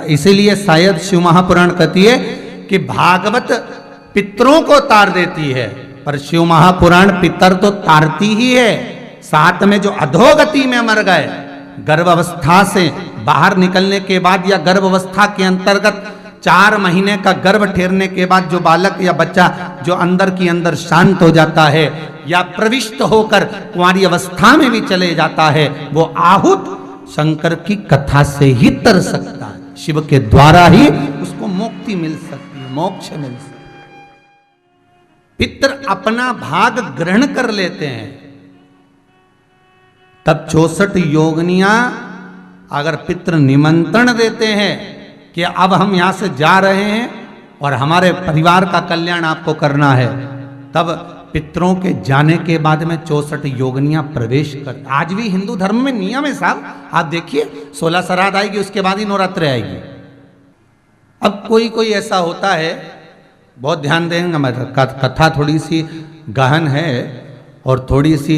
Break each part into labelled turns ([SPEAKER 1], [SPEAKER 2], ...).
[SPEAKER 1] इसीलिए शायद शिव महापुराण कहती है कि भागवत पितरों को तार देती है, पर शिव महापुराण पितर तो तारती ही है। साथ में जो अधोगति में मर गए, गर्भावस्था से बाहर निकलने के बाद या गर्भावस्था के अंतर्गत 4 महीने का गर्भ ठहरने के बाद जो बालक या बच्चा जो अंदर की अंदर शांत हो जाता है या प्रविष्ट होकर कुंवारी अवस्था में भी चले जाता है, वो आहूत शंकर की कथा से ही तर सकता है। शिव के द्वारा ही उसको मुक्ति मिल सकती है, मोक्ष मिल सकता है। पितर अपना भाग ग्रहण कर लेते हैं, तब 64 योगनियां अगर पितर निमंत्रण देते हैं कि अब हम यहां से जा रहे हैं और हमारे परिवार का कल्याण आपको करना है, तब पितरों के जाने के बाद में 64 योगनियां प्रवेश कर। आज भी हिंदू धर्म में नियम है साहब, आप देखिए 16 श्राद्ध आएगी, उसके बाद ही नवरात्र आएगी। अब कोई कोई ऐसा होता है, बहुत ध्यान देंगे, कथा थोड़ी सी गहन है और थोड़ी सी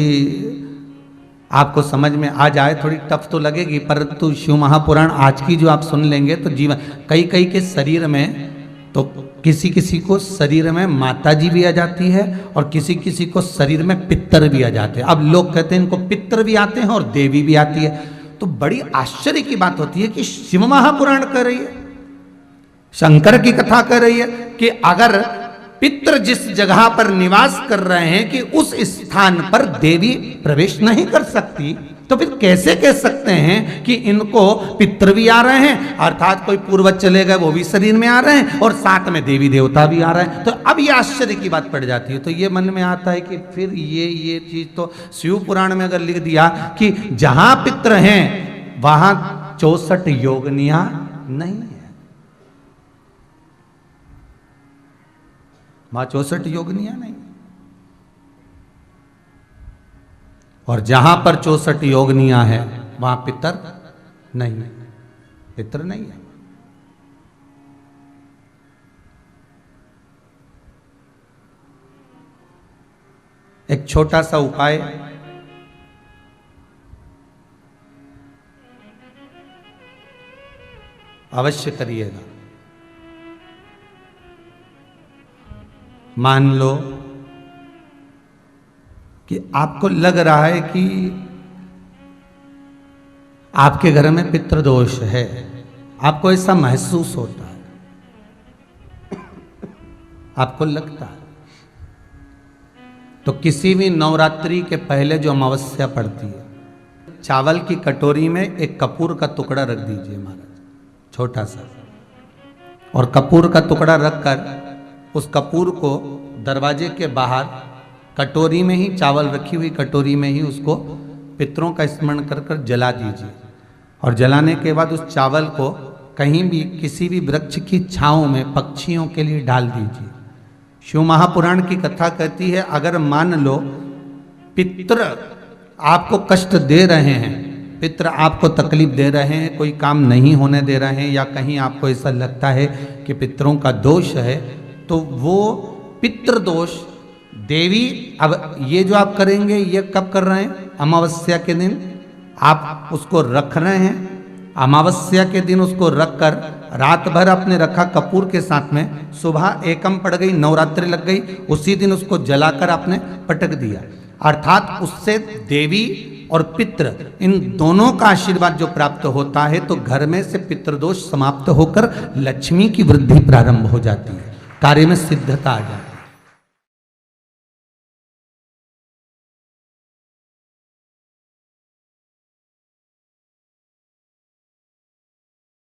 [SPEAKER 1] आपको समझ में आ जाए, थोड़ी टफ तो लगेगी, परंतु शिव महापुराण आज की जो आप सुन लेंगे तो जीवन कई कई के शरीर में, तो किसी किसी को शरीर में माता जी भी आ जाती है और किसी किसी को शरीर में पितर भी आ जाते हैं। अब लोग कहते हैं इनको पितर भी आते हैं और देवी भी आती है, तो बड़ी आश्चर्य की बात होती है कि शिव महापुराण कर रही है, शंकर की कथा कर रही है कि अगर पितर जिस जगह पर निवास कर रहे हैं कि उस स्थान पर देवी प्रवेश नहीं कर सकती, तो फिर कैसे कह सकते हैं कि इनको पितर भी आ रहे हैं, अर्थात कोई पूर्वज चले गए वो भी शरीर में आ रहे हैं और साथ में देवी देवता भी आ रहे हैं। तो अब ये आश्चर्य की बात पड़ जाती है। तो ये मन में आता है कि फिर ये चीज तो शिव पुराण में अगर लिख दिया कि जहां पितर हैं वहां 64 योगनियां नहीं है, वहां 64 योगनियां नहीं, और जहां पर 64 योगनियां है वहां पितर नहीं है, पितर नहीं है। एक छोटा सा उपाय अवश्य करिएगा। मान लो कि आपको लग रहा है कि आपके घर में पितृदोष है, आपको ऐसा महसूस होता है, आपको लगता है, तो किसी भी नवरात्रि के पहले जो अमावस्या पड़ती है, चावल की कटोरी में एक कपूर का टुकड़ा रख दीजिए महाराज, छोटा सा, और कपूर का टुकड़ा रखकर उस कपूर को दरवाजे के बाहर कटोरी में ही, चावल रखी हुई कटोरी में ही उसको पितरों का स्मरण कर कर जला दीजिए। और जलाने के बाद उस चावल को कहीं भी किसी भी वृक्ष की छांव में पक्षियों के लिए डाल दीजिए। शिव महापुराण की कथा कहती है, अगर मान लो पितर आपको कष्ट दे रहे हैं, पितर आपको तकलीफ दे रहे हैं, कोई काम नहीं होने दे रहे हैं, या कहीं आपको ऐसा लगता है कि पितरों का दोष है, तो वो पितृदोष देवी, अब ये जो आप करेंगे ये कब कर रहे हैं? अमावस्या के दिन आप उसको रख रहे हैं, अमावस्या के दिन उसको रखकर रात भर आपने रखा कपूर के साथ में, सुबह एकम पड़ गई, नवरात्रि लग गई, उसी दिन उसको जलाकर आपने पटक दिया, अर्थात उससे देवी और पितृ इन दोनों का आशीर्वाद जो प्राप्त होता है, तो घर में से पितृदोष समाप्त होकर लक्ष्मी की वृद्धि प्रारंभ हो जाती है, कार्य में सिद्धता आ जाती है।